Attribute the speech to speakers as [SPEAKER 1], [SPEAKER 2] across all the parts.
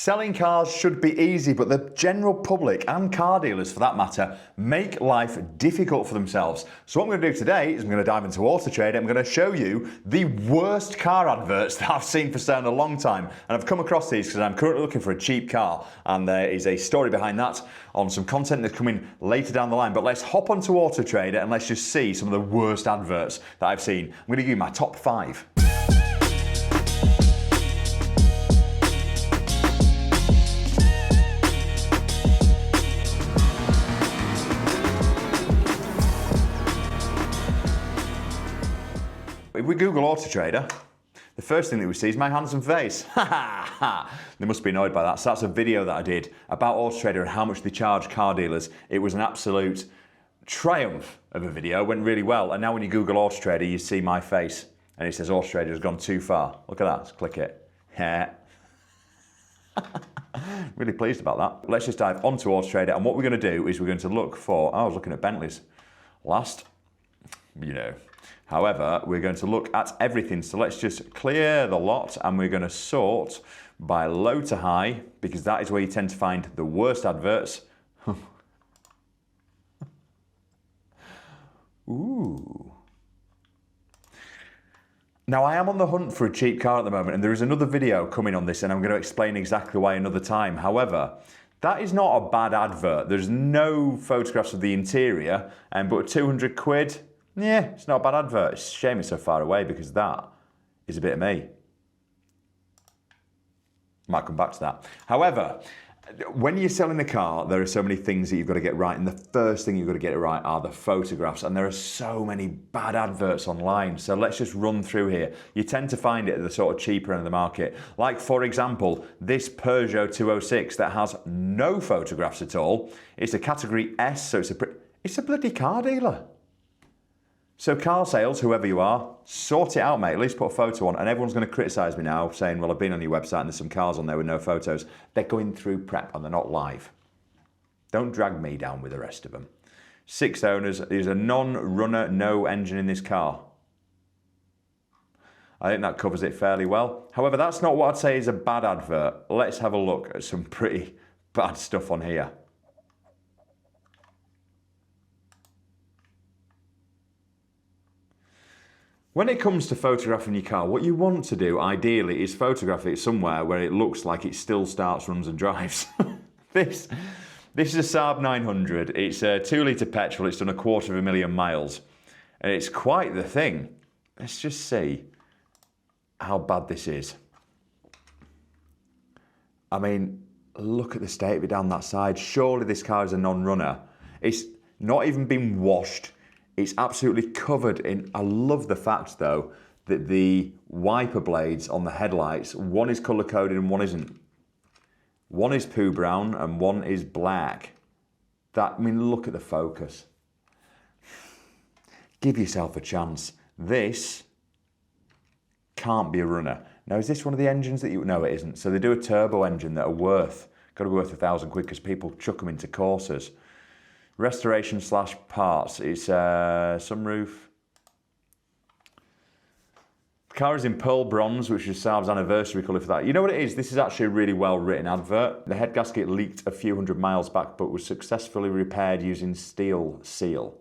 [SPEAKER 1] Selling cars should be easy, but the general public, and car dealers for that matter, make life difficult for themselves. So what I'm going to do today is I'm going to dive into AutoTrader. I'm going to show you the worst car adverts that I've seen for sale in a long time. And I've come across these because I'm currently looking for a cheap car. And there is a story behind that on some content that's coming later down the line. But let's hop onto AutoTrader and let's just see some of the worst adverts that I've seen. I'm going to give you my top 5. If we Google AutoTrader, the first thing that we see is my handsome face. They must be annoyed by that. So that's a video that I did about AutoTrader and how much they charge car dealers. It was an absolute triumph of a video. It went really well. And now when you Google AutoTrader, you see my face. And it says AutoTrader has gone too far. Look at that. Let's click it. Really pleased about that. Let's just dive onto AutoTrader. And what we're going to do is we're going to look for... I was looking at Bentleys last, However, we're going to look at everything. So let's just clear the lot and we're going to sort by low to high because that is where you tend to find the worst adverts. Ooh. Now I am on the hunt for a cheap car at the moment and there is another video coming on this and I'm going to explain exactly why another time. However, that is not a bad advert. There's no photographs of the interior, but 200 quid, yeah, it's not a bad advert. It's a shame it's so far away because that is a bit of me. Might come back to that. However, when you're selling the car, there are so many things that you've got to get right. And the first thing you've got to get right are the photographs. And there are so many bad adverts online. So let's just run through here. You tend to find it at the sort of cheaper end of the market. Like, for example, this Peugeot 206 that has no photographs at all. It's a category S, so it's a bloody car dealer. So car sales, whoever you are, sort it out, mate. At least put a photo on. And everyone's going to criticise me now, saying, well, I've been on your website and there's some cars on there with no photos. They're going through prep and they're not live. Don't drag me down with the rest of them. 6 owners. There's a non-runner, no engine in this car. I think that covers it fairly well. However, that's not what I'd say is a bad advert. Let's have a look at some pretty bad stuff on here. When it comes to photographing your car, what you want to do, ideally, is photograph it somewhere where it looks like it still starts, runs and drives. This is a Saab 900. It's a 2-litre petrol. It's done 250,000 miles. And it's quite the thing. Let's just see how bad this is. I mean, look at the state of it down that side. Surely this car is a non-runner. It's not even been washed. It's absolutely covered in... I love the fact, though, that the wiper blades on the headlights, one is colour-coded and one isn't. One is poo brown and one is black. I mean, look at the focus. Give yourself a chance. This can't be a runner. Now, is this one of the engines that you... No, it isn't. So they do a turbo engine that are got to be worth 1,000 quid because people chuck them into Corsas. Restoration / parts. It's sunroof. The car is in pearl bronze, which is Saab's anniversary colour for that. You know what it is? This is actually a really well written advert. The head gasket leaked a few hundred miles back, but was successfully repaired using steel seal.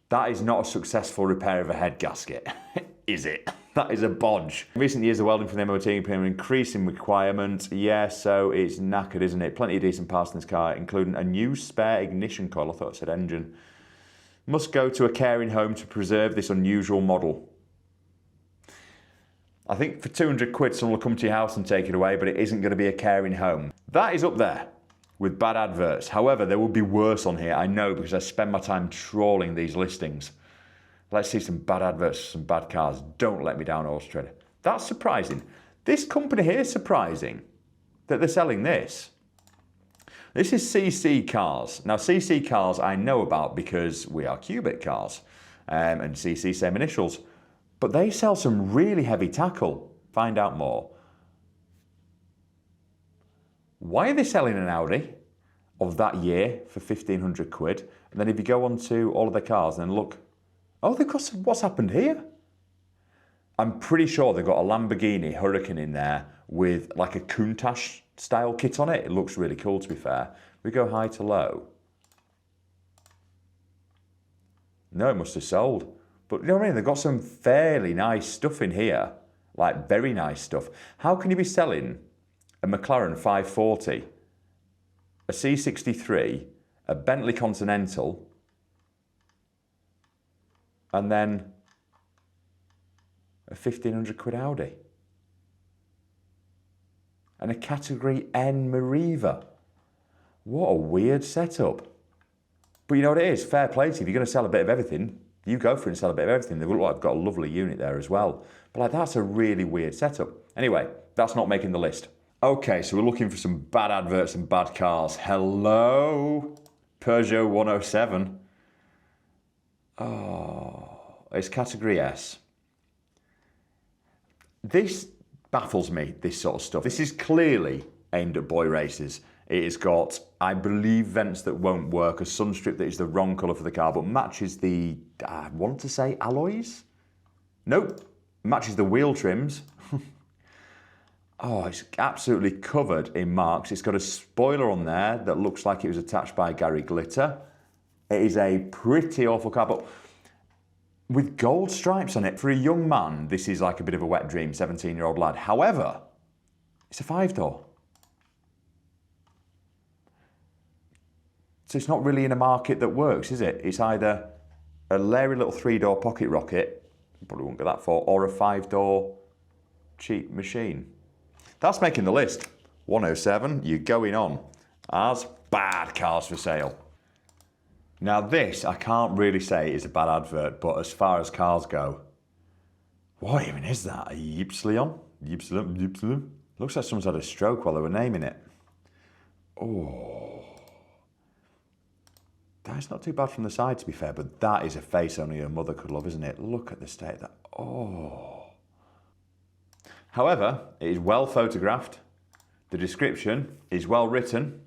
[SPEAKER 1] That is not a successful repair of a head gasket, is it? That is a bodge. In recent years, the welding from the MOT became an increasing requirement. Yeah, so it's knackered, isn't it? Plenty of decent parts in this car, including a new spare ignition coil. I thought it said engine. Must go to a caring home to preserve this unusual model. I think for 200 quid, someone will come to your house and take it away, but it isn't going to be a caring home. That is up there with bad adverts. However, there will be worse on here, I know, because I spend my time trawling these listings. Let's see some bad adverts for some bad cars. Don't let me down, AutoTrader. That's surprising. This company here is surprising that they're selling this. This is CC Cars. Now, CC Cars I know about because we are Cubic Cars. And CC, same initials. But they sell some really heavy tackle. Find out more. Why are they selling an Audi of that year for 1,500 quid? And then if you go on to all of their cars and look... Oh, they've got some, what's happened here? I'm pretty sure they've got a Lamborghini Huracan in there with like a Countach style kit on it. It looks really cool, to be fair. We go high to low. No, it must have sold. But you know what I mean? They've got some fairly nice stuff in here. Like, very nice stuff. How can you be selling a McLaren 540, a C63, a Bentley Continental, and then a 1,500 quid Audi? And a Category N Mariva. What a weird setup. But you know what it is? Fair play to you. If you're going to sell a bit of everything, you go for it and sell a bit of everything. They look like they've got a lovely unit there as well. But like, that's a really weird setup. Anyway, that's not making the list. Okay, so we're looking for some bad adverts and bad cars. Hello? Peugeot 107. Oh, it's Category S. This baffles me, this sort of stuff. This is clearly aimed at boy racers. It has got, I believe, vents that won't work, a sunstrip that is the wrong colour for the car, but matches the, I want to say alloys? Nope, matches the wheel trims. Oh, it's absolutely covered in marks. It's got a spoiler on there that looks like it was attached by Gary Glitter. It is a pretty awful car, but with gold stripes on it. For a young man, this is like a bit of a wet dream, 17-year-old lad. However, it's a 5-door. So it's not really in a market that works, is it? It's either a leery little 3-door pocket rocket, probably won't get that for, or a 5-door cheap machine. That's making the list. 107, you're going on as bad cars for sale. Now this, I can't really say is a bad advert, but as far as cars go, what even is that? A Ypsilon? Ypsilon? Looks like someone's had a stroke while they were naming it. Oh. That's not too bad from the side, to be fair, but that is a face only a mother could love, isn't it? Look at the state of that. Oh. However, it is well photographed. The description is well written.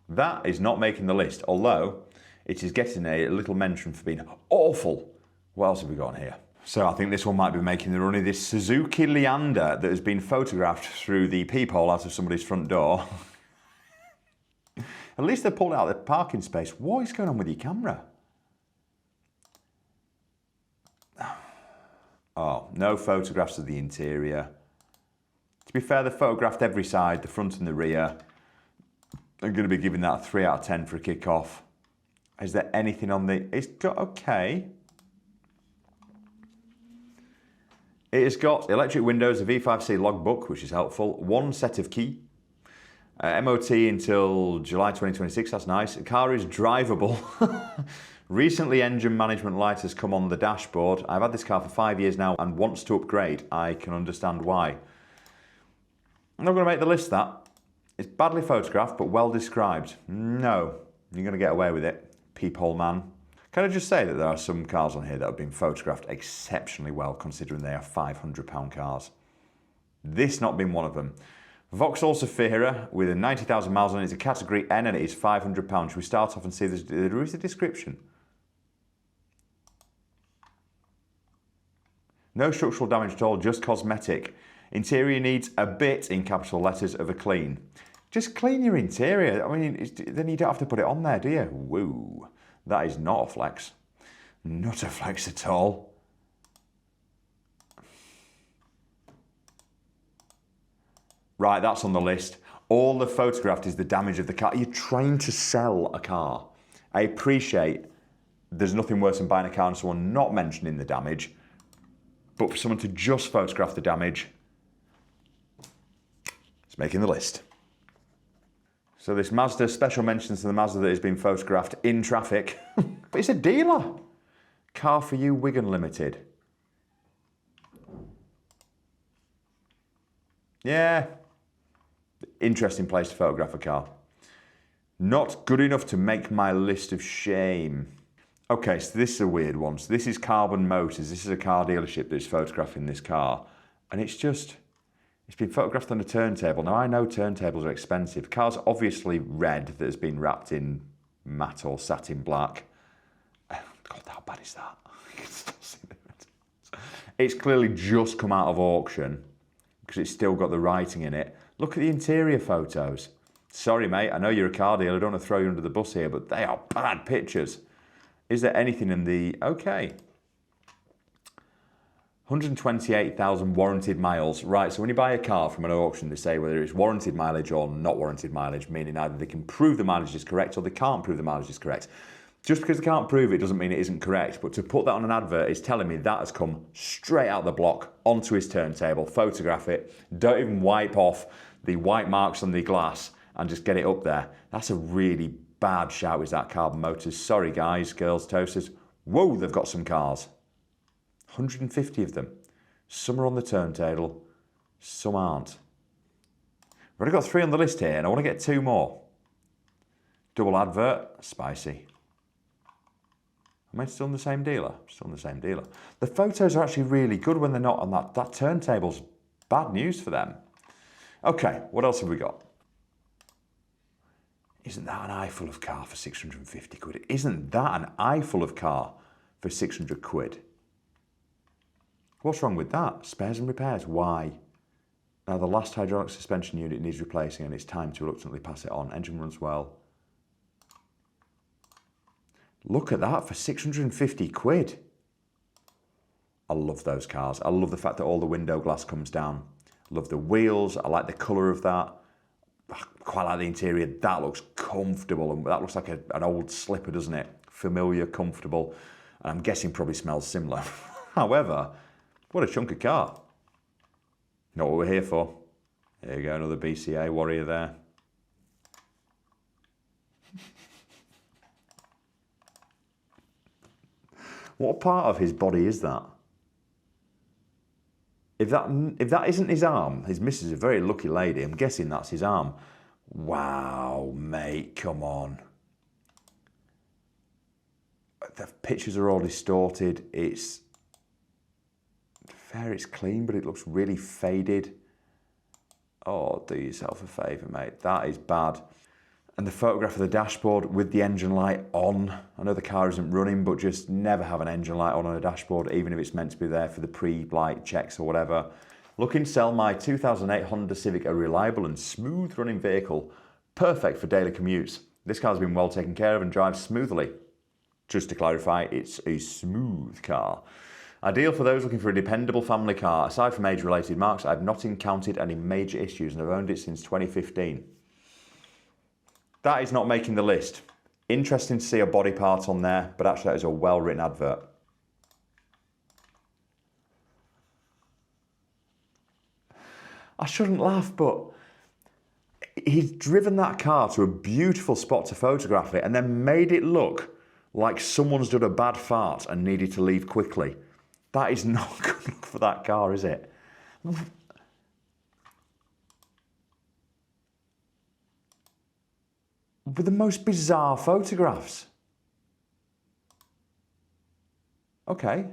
[SPEAKER 1] That is not making the list, although it is getting a little mention for being awful. What else have we got on here? So I think this one might be making the runny. This Suzuki Leander that has been photographed through the peephole out of somebody's front door. At least they pulled out the parking space. What is going on with your camera? Oh, no photographs of the interior. To be fair, they photographed every side, the front and the rear. I'm going to be giving that a 3 out of 10 for a kick-off. Is there anything on the... It's got... Okay. It has got electric windows, a V5C logbook, which is helpful. 1 set of key. MOT until July 2026, that's nice. The car is drivable. Recently, engine management light has come on the dashboard. I've had this car for 5 years now and wants to upgrade. I can understand why. I'm not going to make the list, that. It's badly photographed, but well described. No, you're going to get away with it, peephole man. Can I just say that there are some cars on here that have been photographed exceptionally well, considering they are £500 cars. This not being one of them. Vauxhall Zafira with 90,000 miles on it. It's a Category N and it is £500. Should we start off and see there is a description? No structural damage at all, just cosmetic. Interior needs a bit, in capital letters, of a clean. Just clean your interior. I mean, then you don't have to put it on there, do you? Woo. That is not a flex. Not a flex at all. Right, that's on the list. All the photographed is the damage of the car. You're trying to sell a car. I appreciate there's nothing worse than buying a car and someone not mentioning the damage, but for someone to just photograph the damage, it's making the list. So this Mazda, special mentions to the Mazda that has been photographed in traffic. But it's a dealer. Car for You, Wigan Limited. Yeah. Interesting place to photograph a car. Not good enough to make my list of shame. Okay, so this is a weird one. So this is Carbon Motors. This is a car dealership that's photographing this car. And it's been photographed on a turntable. Now, I know turntables are expensive. Car's obviously red that has been wrapped in matte or satin black. God, how bad is that? I can still see the red. It's clearly just come out of auction because it's still got the writing in it. Look at the interior photos. Sorry, mate, I know you're a car dealer. I don't want to throw you under the bus here, but they are bad pictures. Is there anything in the... Okay. 128,000 warranted miles. Right, so when you buy a car from an auction, they say whether it's warranted mileage or not warranted mileage, meaning either they can prove the mileage is correct or they can't prove the mileage is correct. Just because they can't prove it doesn't mean it isn't correct, but to put that on an advert is telling me that has come straight out the block onto his turntable, photograph it, don't even wipe off the white marks on the glass and just get it up there. That's a really bad shout, is that Carbon Motors. Sorry guys, girls, toasters. Whoa, they've got some cars. 150 of them. Some are on the turntable, some aren't. We've already got 3 on the list here and I want to get 2 more. Double advert, spicy. Am I still on the same dealer? Still on the same dealer. The photos are actually really good when they're not on that. That turntable's bad news for them. Okay, what else have we got? Isn't that an eye full of car for 650 quid? Isn't that an eye full of car for 600 quid? What's wrong with that? Spares and repairs, why? Now the last hydraulic suspension unit needs replacing and it's time to reluctantly pass it on. Engine runs well. Look at that for 650 quid. I love those cars. I love the fact that all the window glass comes down. I love the wheels. I like the colour of that. I quite like the interior. That looks comfortable and that looks like an old slipper, doesn't it? Familiar, comfortable. And I'm guessing probably smells similar. However, what a chunk of car. You know what we're here for. There you go, another BCA warrior there. What part of his body is that? If that isn't his arm, his missus is a very lucky lady. I'm guessing that's his arm. Wow, mate, come on. The pictures are all distorted. It's fair, it's clean, but it looks really faded. Oh, do yourself a favour, mate. That is bad. And the photograph of the dashboard with the engine light on. I know the car isn't running, but just never have an engine light on a dashboard, even if it's meant to be there for the pre-light checks or whatever. Looking to sell my 2008 Honda Civic, a reliable and smooth running vehicle, perfect for daily commutes. This car's been well taken care of and drives smoothly. Just to clarify, it's a smooth car. Ideal for those looking for a dependable family car. Aside from age-related marks, I've not encountered any major issues and I've owned it since 2015. That is not making the list. Interesting to see a body part on there, but actually that is a well-written advert. I shouldn't laugh, but he's driven that car to a beautiful spot to photograph it and then made it look like someone's done a bad fart and needed to leave quickly. That is not good look for that car, is it? With the most bizarre photographs. Okay.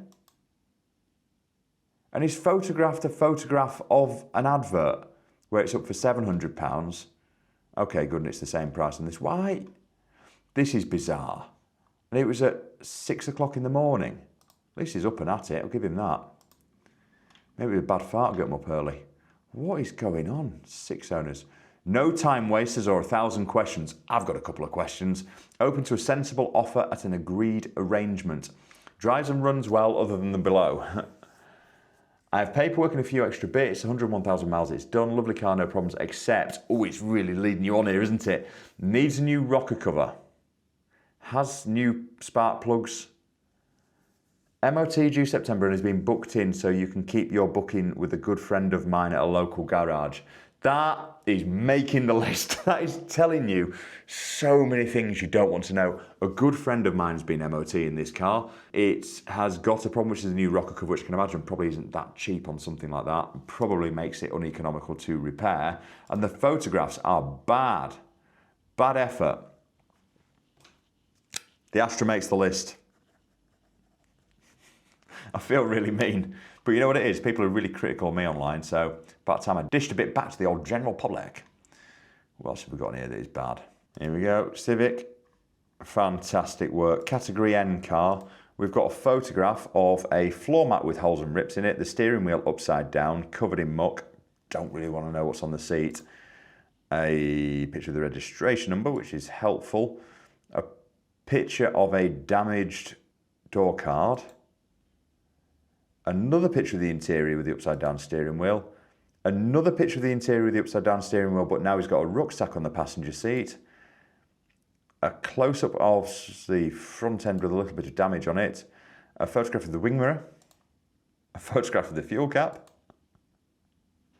[SPEAKER 1] And he's photographed a photograph of an advert where it's up for £700. Okay, good, and it's the same price on this. Why? This is bizarre. And it was at 6 o'clock in the morning. At least he's up and at it, I'll give him that. Maybe a bad fart will get him up early. What is going on? 6 owners. No time wasters or 1,000 questions. I've got a couple of questions. Open to a sensible offer at an agreed arrangement. Drives and runs well other than the below. I have paperwork and a few extra bits. 101,000 miles, it's done. Lovely car, no problems, except... Oh, it's really leading you on here, isn't it? Needs a new rocker cover. Has new spark plugs. MOT due September and has been booked in so you can keep your booking with a good friend of mine at a local garage. That is making the list. That is telling you so many things you don't want to know. A good friend of mine's been MOT in this car. It has got a problem, which is a new rocker cover, which I can imagine probably isn't that cheap on something like that. Probably makes it uneconomical to repair. And the photographs are bad. Bad effort. The Astra makes the list. I feel really mean. But you know what it is? People are really critical of me online, so about time I dished a bit back to the old general public. What else have we got in here that is bad? Here we go, Civic. Fantastic work. Category N car. we've got a photograph of a floor mat with holes and rips in it, the steering wheel upside down, covered in muck. Don't really want to know what's on the seat. A picture of the registration number, which is helpful. A picture of a damaged door card. Another picture of the interior with the upside down steering wheel. Another picture of the interior with the upside down steering wheel, but now he's got a rucksack on the passenger seat. A close-up of the front end with a little bit of damage on it. A photograph of the wing mirror. A photograph of the fuel cap.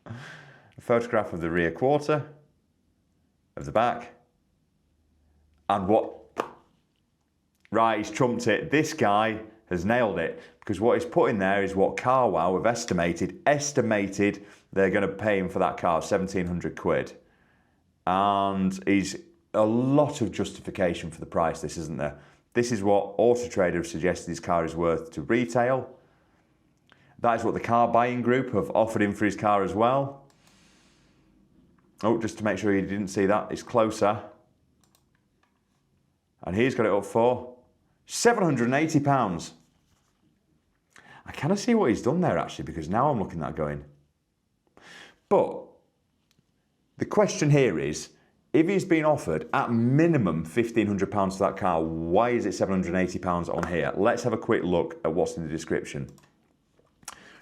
[SPEAKER 1] A photograph of the rear quarter. Of the back. And what? Right, he's trumped it. This guy has nailed it, because what he's put in there is what CarWow have estimated they're going to pay him for that car, 1,700 quid. And he's a lot of justification for the price, this, isn't there? This is what AutoTrader have suggested his car is worth to retail. That is what the car buying group have offered him for his car as well. Oh, just to make sure you didn't see that, it's closer. And he's got it up for £780. I kind of see what he's done there, actually, because now I'm looking at that going. But the question here is, if he's been offered at minimum £1,500 for that car, why is it £780 on here? Let's have a quick look at what's in the description.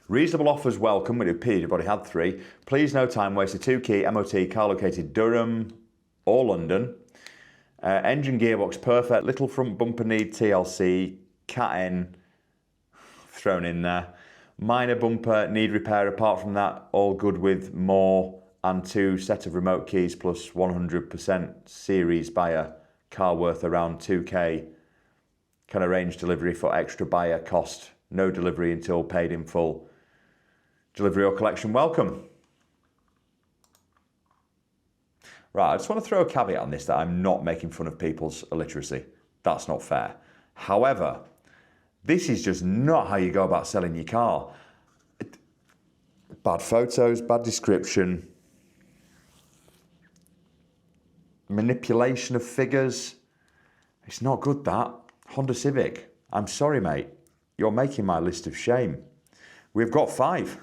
[SPEAKER 1] Reasonable offers welcome. It appeared you've already had 3. Please no time waster. 2 key MOT, car located Durham or London. Engine gearbox perfect. Little front bumper need TLC. Cat N thrown in there. Minor bumper need repair. Apart from that, all good with more and 2 set of remote keys plus 100% series buyer. Car worth around 2k. Can arrange delivery for extra buyer cost. No delivery until paid in full. Delivery or collection welcome. Right, I just want to throw a caveat on this that I'm not making fun of people's illiteracy. That's not fair. However, this is just not how you go about selling your car. Bad photos, bad description, manipulation of figures. It's not good, that. Honda Civic, I'm sorry, mate. You're making my list of shame. We've got 5.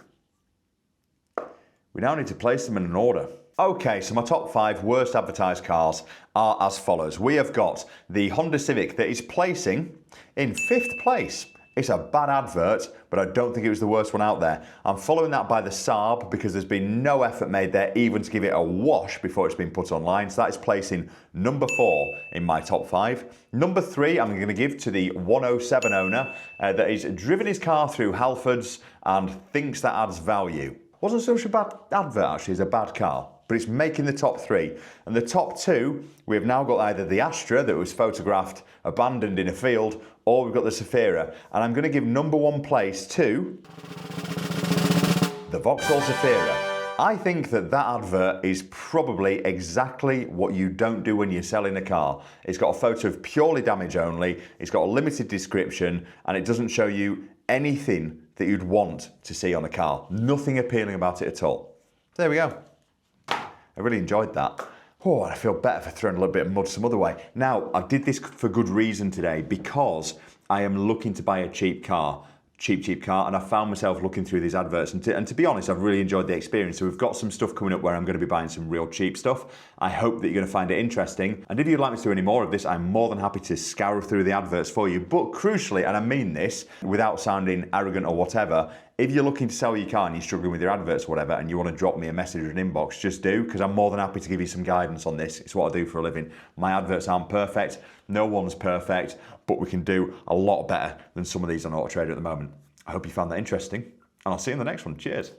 [SPEAKER 1] We now need to place them in an order. Okay, so my top 5 worst advertised cars are as follows. We have got the Honda Civic that is placing in 5th place. It's a bad advert, but I don't think it was the worst one out there. I'm following that by the Saab because there's been no effort made there even to give it a wash before it's been put online. So that is placing number 4 in my top 5. Number 3, I'm going to give to the 107 owner that has driven his car through Halfords and thinks that adds value. Wasn't such a bad advert, actually. It's a bad car, but it's making the top 3. And the top 2, we have now got either the Astra that was photographed abandoned in a field, or we've got the Zafira. And I'm going to give number 1 place to the Vauxhall Zafira. I think that advert is probably exactly what you don't do when you're selling a car. It's got a photo of purely damage only, it's got a limited description, and it doesn't show you anything that you'd want to see on a car. Nothing appealing about it at all. There we go. I really enjoyed that. Oh, and I feel better for throwing a little bit of mud some other way. Now, I did this for good reason today because I am looking to buy a cheap car. Cheap car, and I found myself looking through these adverts, and to be honest, I've really enjoyed the experience. So we've got some stuff coming up where I'm going to be buying some real cheap stuff. I hope that you're going to find it interesting, and if you'd like me to do any more of this, I'm more than happy to scour through the adverts for you. But crucially, and I mean this without sounding arrogant or whatever, if you're looking to sell your car and you're struggling with your adverts or whatever, and you want to drop me a message or an inbox, just do, because I'm more than happy to give you some guidance on this. It's what I do for a living. My adverts aren't perfect, no one's perfect, but we can do a lot better than some of these on AutoTrader at the moment. I hope you found that interesting, and I'll see you in the next one. Cheers.